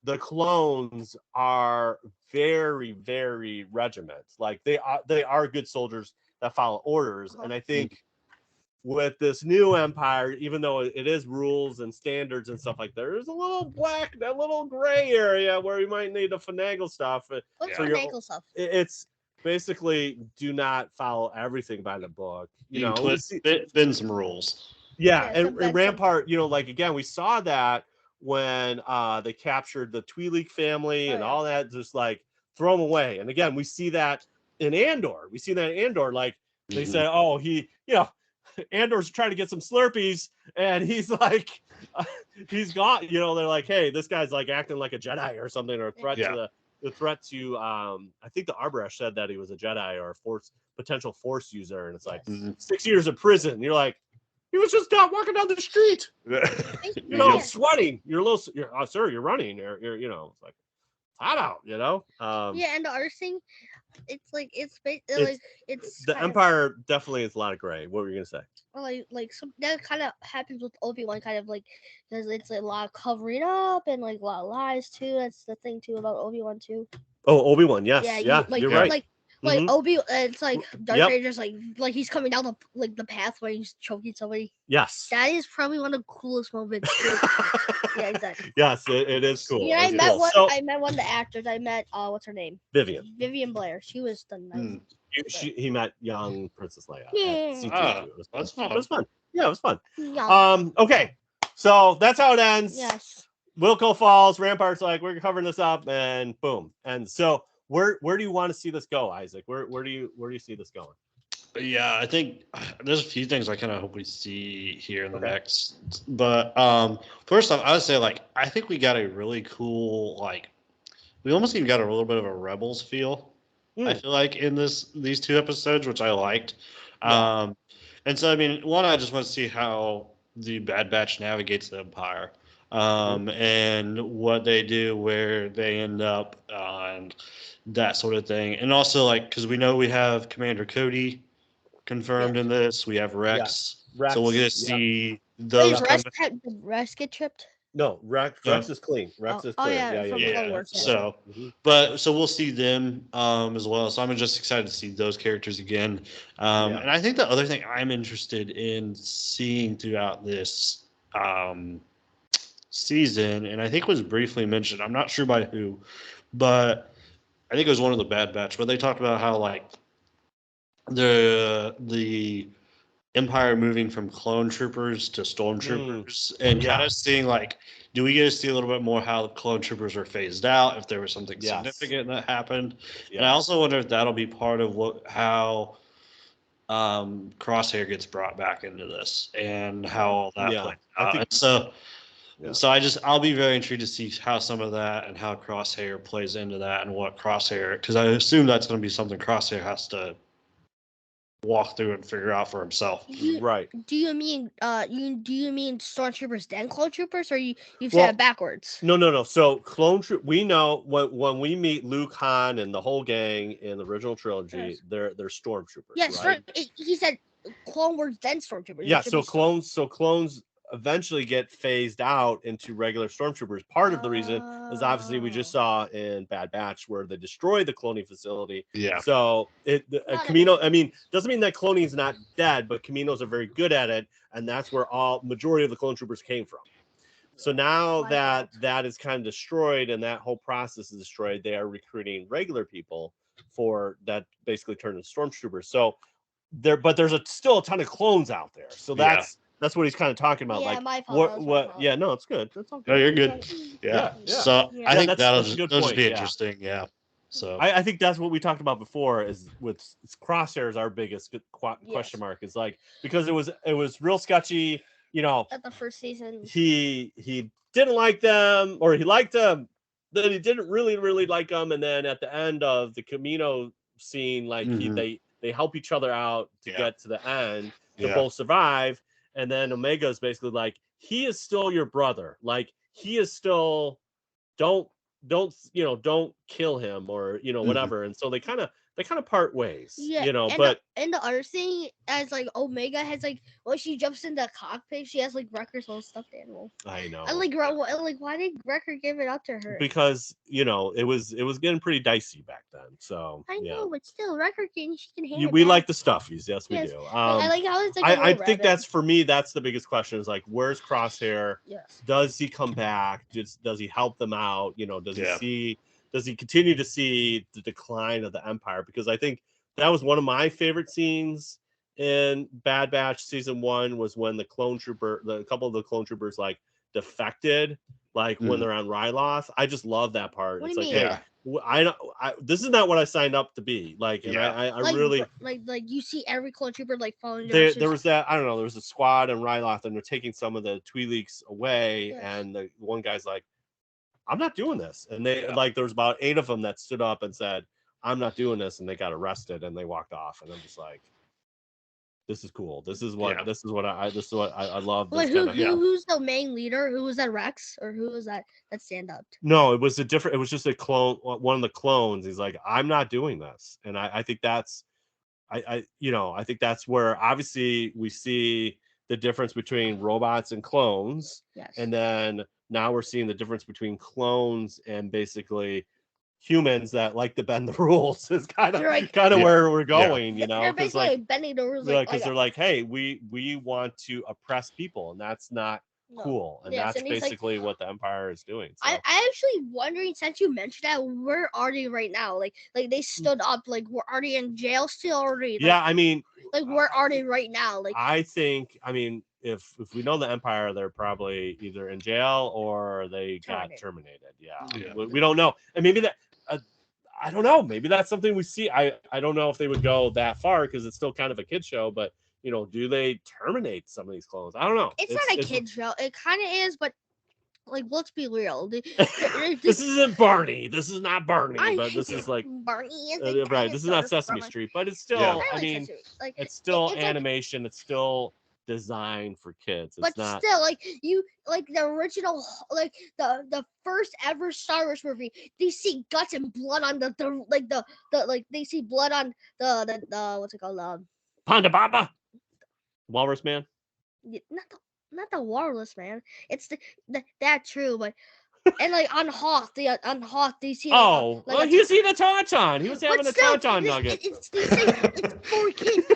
the clones are very, very regiments. Like they are good soldiers that follow orders, and I think with this new empire, even though it is rules and standards and stuff like that, there's a little that little gray area where you might need to finagle stuff. What's finagle stuff? It's basically do not follow everything by the book. Bend some rules. Yeah, and Rampart, again, we saw that when they captured the Twi'lek family and all that. Just throw him away. And again, we see that in Andor. Like they say, oh, Andor's trying to get some Slurpees, and he's like, he's gone. They're like, hey, this guy's like acting like a Jedi or something, or a threat to the threat to. I think the Arbresh said that he was a Jedi or a potential Force user, and it's like 6 years in prison. You're like, he was just walking down the street, sweating. Sir, you're running. It's like hot out. And the other thing, it's the Empire definitely is a lot of gray. What were you gonna say? That kind of happens with Obi-Wan, kind of like, because it's a lot of covering up and like a lot of lies too. That's the thing too about Obi-Wan too. Oh, Obi-Wan, yes, you're right. It's like Darth Vader's like he's coming down the pathway, he's choking somebody. Yes, that is probably one of the coolest moments. Yeah, exactly. Yes, it is cool. Yeah, I met one of the actors. I met what's her name? Vivian Blair. She was the nice. He met young Princess Leia. Yeah, that's fun. It was fun. Yeah, it was fun. Yeah. Okay, so that's how it ends. Yes. Wilco falls. Rampart's like, we're covering this up, and boom. And so, where do you want to see this go, Isaac? Where do you see this going? Yeah, I think there's a few things I kind of hope we see here in the next. But first off, I would say I think we got a really cool we almost even got a little bit of a Rebels feel. I feel like in these 2 episodes, which I liked. And so I mean, one, I just want to see how the Bad Batch navigates the Empire, and what they do, where they end up, and that sort of thing. And also because we know we have Commander Cody confirmed in this. We have Rex. So we're going to see those. Did Rex get tripped? No, Rex is clean. Rex is clean. Yeah. So we'll see them as well. So I'm just excited to see those characters again. And I think the other thing I'm interested in seeing throughout this season, and I think was briefly mentioned, I'm not sure by who, but I think it was one of the Bad Batch, but they talked about how the Empire moving from clone troopers to stormtroopers, and kind of seeing do we get to see a little bit more how the clone troopers are phased out, if there was something significant that happened. And I also wonder if that'll be part of how Crosshair gets brought back into this, and how all that plays out. So I'll be very intrigued to see how some of that and how Crosshair plays into that, and what Crosshair, because I assume that's going to be something Crosshair has to walk through and figure out for himself. Right. Do you mean stormtroopers then clone troopers, or you've said it backwards? No. So clone troop, we know when we meet Luke, Han, and the whole gang in the original trilogy, they're stormtroopers. Yes, right? He said Clone Wars then stormtroopers. Yeah, so clones eventually get phased out into regular stormtroopers. Part of the reason is obviously we just saw in Bad Batch where they destroyed the cloning facility. Yeah. So Camino, I mean, doesn't mean that cloning is not dead, but Caminos are very good at it, and that's where majority of the clone troopers came from. So now that is kind of destroyed, and that whole process is destroyed, they are recruiting regular people for that, basically turn into stormtroopers. So there's still a ton of clones out there. So that's what he's kind of talking about. Yeah, my fault. What? Yeah, no, it's good. That's okay. No, you're good. Yeah. So I think that'll just be interesting. Yeah. So I think that's what we talked about before. Is with Crosshair is our biggest question mark. Is because it was real sketchy. At the first season, he didn't like them, or he liked them, then he didn't really like them, and then at the end of the Camino scene, they help each other out to get to the end to both survive. And then Omega is basically like, he is still your brother. He is still, don't kill him, or whatever. And so they kind of part ways. Yeah. And the other thing, as Omega has when she jumps in the cockpit, she has Wrecker's little stuffed animal. I know. And why did Wrecker give it up to her? Because it was getting pretty dicey back then. So I know, but still, Wrecker she can handle. We like the stuffies, yes, we do. I like how it's I think that's, for me, that's the biggest question, is where's Crosshair? Yes. Does he come back? Does he help them out? Does he continue to see the decline of the Empire? Because I think that was one of my favorite scenes in Bad Batch season 1, was when a couple of the clone troopers defected like when they're on Ryloth. I just love that part. What It's do like, you mean? hey, I don't. This is not what I signed up to be. Like, and I Like, really like you see every clone trooper like following there was that. I don't know. There was a squad in Ryloth, and they're taking some of the Twi'leks away, Yes. and the one guy's like, I'm not doing this. And they like there was about 8 of them that stood up and said, I'm not doing this, and they got arrested and they walked off. And I'm just like, this is cool. This is what I love. Like This who's the main leader? Who was that, Rex, or who was that stand up? No, it was it was just a clone, one of the clones. He's like, I'm not doing this. And I think that's I think that's where obviously we see the difference between robots and clones. Yes. And then now we're seeing the difference between clones and basically humans that like to bend the rules is kind of where we're going, They're basically like bending the rules, because they're like, hey, we want to oppress people, and that's not cool, and that's basically what the Empire is doing. So. I actually wondering, since you mentioned that, where are they right now? Like they stood up, like are they in jail still already? Yeah, I mean, like where are they right now? Like I think, I mean, if we know the Empire, they're probably either in jail or they got terminated. Yeah. We don't know, and maybe that. I don't know. Maybe that's something we see. I don't know if they would go that far because it's still kind of a kid show, but do they terminate some of these clones? I don't know. It's not a kid show. It kind of is, but like, let's be real. This isn't Barney. This is not Barney, but this is like Barney. Right. This is not Sesame Street, but it's still. I mean, it's still animation. It's still designed for kids. It's not still like the original, like the first ever Star Wars movie. They see guts and blood on the they see blood on the what's it called, Panda Baba, Walrus Man. Not the Walrus Man. It's that true, but. And like on Hoth, they see. Oh, well, you see the Tauntaun. He was having a Tauntaun nugget. It's for kids.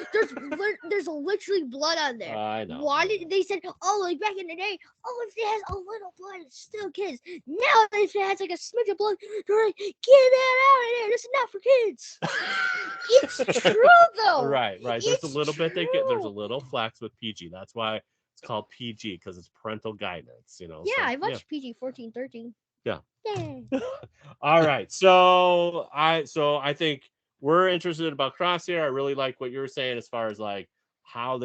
There's literally blood on there. I know. Why did they said? Oh, like back in the day. Oh, if it has a little blood, it's still kids. Now if it has like a smidge of blood, they're like, get that out of there. This is not for kids. It's true though. Right. There's a little bit. There's a little flex with PG. That's why. It's called PG because it's parental guidance, Yeah, so, I watched PG 14, 13. Yeah. All right. So I think we're interested about Crosshair. I really like what you were saying as far as like how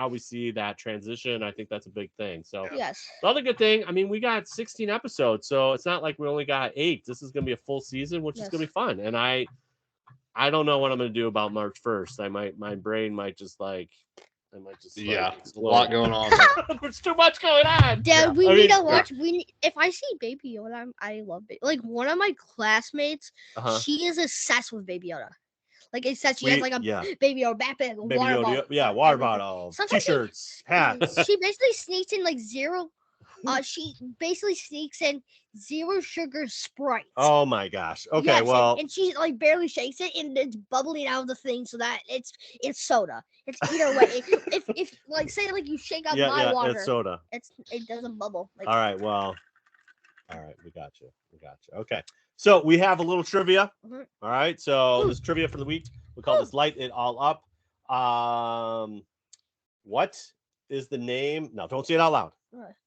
we see that transition. I think that's a big thing. So yes. The other good thing, I mean, we got 16 episodes, so it's not like we only got 8. This is gonna be a full season, which is gonna be fun. And I don't know what I'm gonna do about March 1st. My brain might just like. There's a lot going on. There's too much going on. Dad, we need to watch. If I see Baby Yoda, I love it. Like one of my classmates, she is obsessed with Baby Yoda. Like it says she has like a Baby Yoda backpack, water bottle. Water bottle, t-shirts, hats. She basically sneaks in like zero. She basically sneaks in 0 sugar Sprite. Oh my gosh. Okay, well, and she like barely shakes it, and it's bubbling out of the thing, so that it's soda. It's either way. if like say like you shake up my water, it's soda. It doesn't bubble. Like, all right, we got you. Okay, so we have a little trivia. All right, so this trivia for the week, we call this Light It All Up. What is the name? No, don't say it out loud.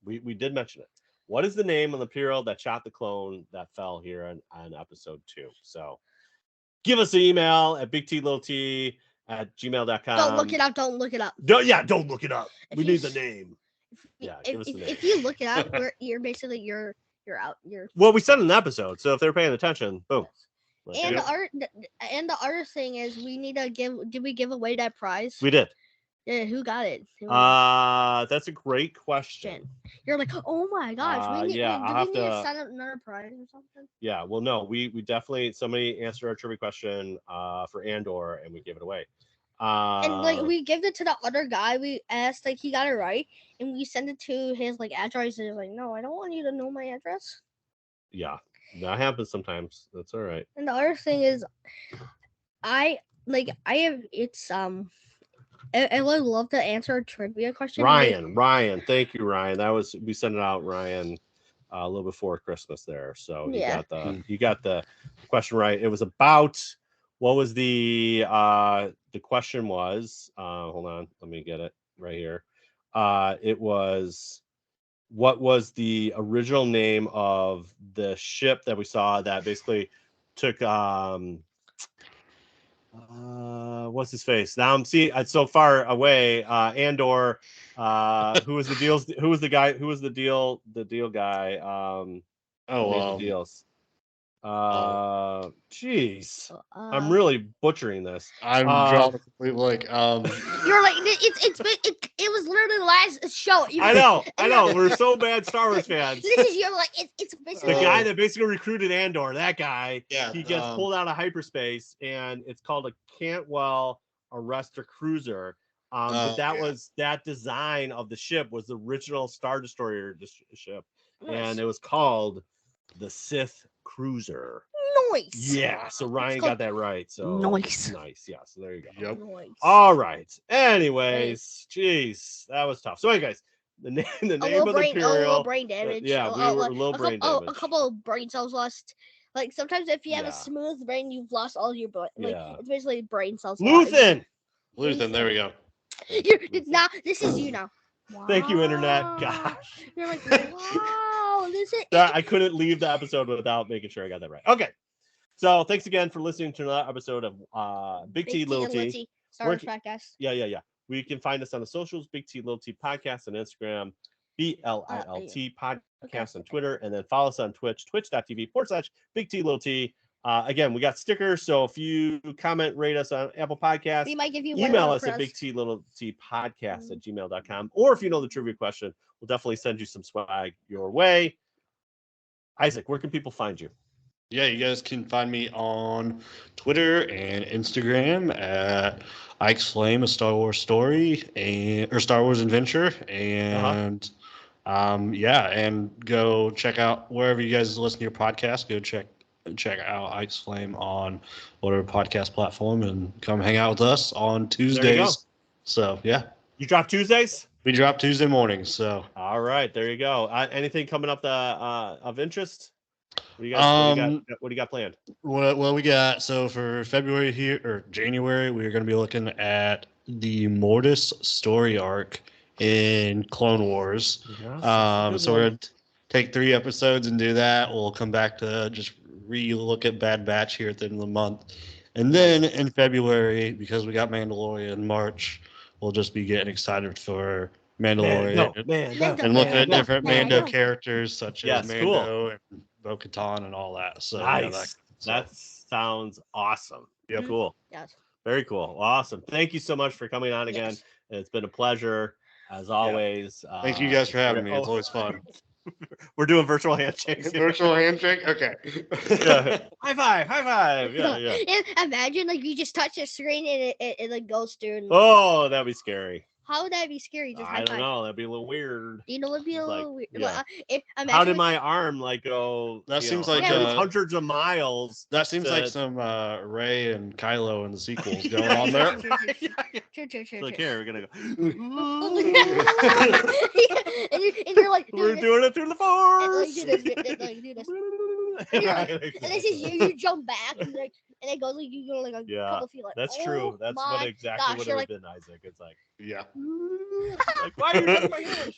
We did mention it. What is the name of the Imperial that shot the clone that fell here on episode 2? So give us an email at bigtlittlet@gmail.com. Don't look it up. Don't look it up. Don't look it up. We need the name. Give us the name. If you look it up, you're basically you're out. Well, we said an episode, so if they're paying attention, boom. And the other thing is, we need to give. Did we give away that prize? We did. Yeah, who got it? That's a great question. You're like, oh my gosh, we need, I'll do we need to sign up another prize or something? Yeah, well, no, we definitely, somebody answered our trivia question for Andor, and we gave it away. And like we gave it to the other guy. We asked, like, he got it right, and we sent it to his like address. And he's like, no, I don't want you to know my address. Yeah, that happens sometimes. That's all right. And the other thing is, I would love to answer a trivia question. Ryan, thank you, Ryan. We sent it out, Ryan, a little before Christmas there. So you got the question right. It was about, what was the question was, hold on, let me get it right here. It was, what was the original name of the ship that we saw that basically took what's his face? Now I'm seeing it's so far away. Andor, who was the deals? Who was the guy? Who was the deal? The deal guy. Made the deals. Jeez, I'm really butchering this. I'm drawing a complete blank. You're like it was literally the last show. I know. We're so bad Star Wars fans. This is you're like it's The basically guy that basically recruited Andor, that guy, Yeah, he gets pulled out of hyperspace, and it's called a Cantwell Arrestor Cruiser. But that design of the ship was the original Star Destroyer ship, and it was called the Sith Cruiser. Noise. Yeah, so Ryan got that right. So nice. Yeah, so there you go. Yep. Noise. All right. Anyways, jeez, that was tough. So, anyways, the name of the a Imperial. little brain damage. Yeah, we were a little brain damage. A couple of brain cells lost. Like sometimes if you have Yeah. a smooth brain, you've lost all your brain. Like Yeah. it's basically brain cells. Luthen. There we go. It's now. This is you now. Thank you, Internet. Wow. Gosh. You're like, wow, this is. I couldn't leave the episode without making sure I got that right. Okay. So thanks again for listening to another episode of Big T, Little T. Star Wars podcast. Yeah. We can find us on the socials, Big T, Little T Podcast on Instagram, BLILT Podcast on Twitter, and then follow us on Twitch, twitch.tv/Big T, Little T. Again, we got stickers, so if you comment, rate us on Apple Podcasts, We might give you email us at bigtlittlepodcast@gmail.com. Or if you know the trivia question, we'll definitely send you some swag your way. Isaac, where can people find you? Yeah, you guys can find me on Twitter and Instagram at Ike's Flame, a Star Wars story or Star Wars adventure, and and go check out wherever you guys listen to your podcast. Go check out Ike's Flame on whatever podcast platform, and come hang out with us on Tuesdays. So yeah, you drop Tuesdays. We drop Tuesday mornings. So all right, there you go. Anything coming up of interest? What do you got planned? Well, we got for February here or January, we're going to be looking at the Mortis story arc in Clone Wars. Yes, so we're going to take 3 episodes and do that. We'll come back to just re-look at Bad Batch here at the end of the month, and then in February, because we got Mandalorian in March, we'll just be getting excited for Mandalorian and looking at different Mando characters such as Mando and Bo-Katan and all that. So nice. That sounds awesome. Yep. Cool. Yes. Very cool. Awesome. Thank you so much for coming on again. Yes. It's been a pleasure as always. Thank you guys for having me. It's always fun. We're doing virtual handshakes. Virtual handshake? Okay. Yeah. High five. Yeah. And imagine you just touch the screen and it goes through. And Oh, that'd be scary. how would that be scary? Just I don't know. That'd be a little weird. You know, it'd be a little weird. Yeah. Imagine How did my arm go? That seems like hundreds of miles. That seems like some Rey and Kylo in the sequels going on there. True. Like here, we're gonna go. and you're like, We're doing it through the force. do this. And this is you jump back and it goes you go a couple feet That's oh true. That's my exactly gosh, what it would have been, Isaac. It's like yeah. Why are you touching my hand?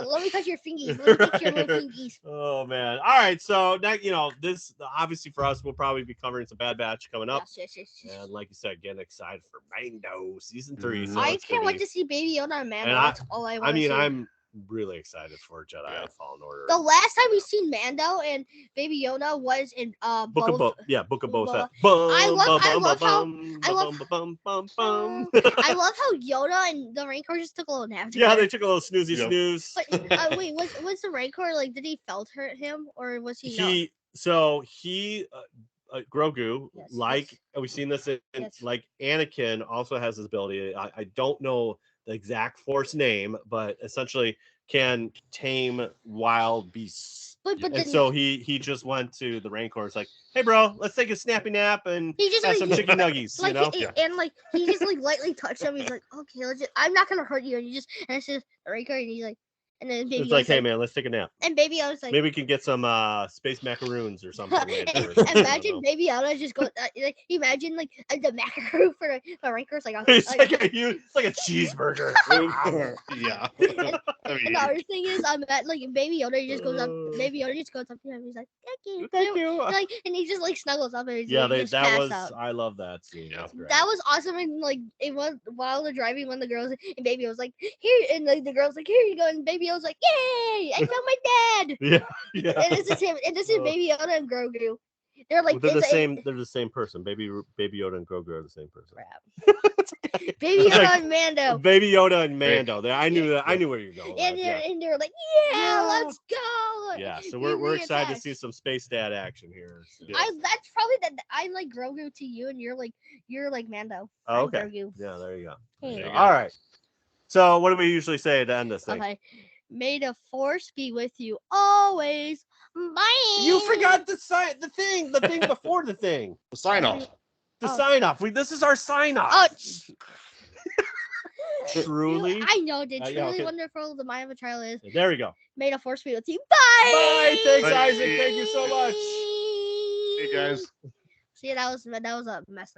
Let me touch your fingies. Let me touch your little fingies. Oh man. All right. So now this obviously for us we'll probably be covering some Bad Batch coming up. Yes. And like you said, getting excited for Mando season 3. So I can't wait to see Baby Yoda and Mando. That's all I want. I mean, I'm really excited for Jedi Fallen Order. The last time we seen Mando and Baby Yoda was in Book of Boba Fett. I love how Yoda and the Rancor just took a little nap together. Yeah, they took a little snooze. But wait, was the Rancor did he felt hurt him or was he? Grogu, we've seen this in like Anakin also has this ability. I don't know the exact Force name, but essentially can tame wild beasts. And so he just went to the Rancor. It's like, hey, bro, let's take a snappy nap and have some chicken nuggies. And he just lightly touched him. He's like, okay, I'm not gonna hurt you. And it's just the Rancor, and he's like, And then Baby It's like, Yoda's hey man, let's take a nap. and Baby Yoda's like, Maybe we can get some space macaroons or something later. or and something, I don't imagine know. Baby Yoda just go like imagine like the macaroon for the Rancors like, It's like like it's like a cheeseburger. Yeah. and, I mean, and the other thing is I'm at like Baby Yoda just goes up Baby Yoda just goes up to him, he's like, thank you. Like, and he just like snuggles up and he's Yeah, like, just that pass was. out. I love that scene. Yeah. That's great. That was awesome, and like it was while they're driving, one of the girls and Baby was like, here, and like, the girl's like, here you go, and Baby was like, yay, I found my dad. yeah. And this is him, and this is Oh. Baby Yoda and Grogu. They're like, Well, they're the it's a- same. They're the same person. Baby Yoda and Grogu are the same person. Baby Yoda Like, and Mando. Baby Yoda and Mando. I knew that. I knew where you're going. And with they're, that, and they're like, yeah, let's go. yeah. So We we're excited to reattach. see some space dad action here. That's probably that. I'm like Grogu to you, and you're like Mando. Oh, I'm okay. Grogu. Yeah, there you go. Hey. There you go. All right. So what do we usually say to end this thing? Okay. May the force be with you always. Bye. You forgot the thing before the thing. The sign off. The Oh. sign off. This is our sign off. Oh, Truly. I know. The truly yeah, okay. wonderful the mind of a child is. There we go. May the force be with you. Bye. Bye. Thanks, Bye. Isaac. Thank you so much. Hey guys. See, that was a mess.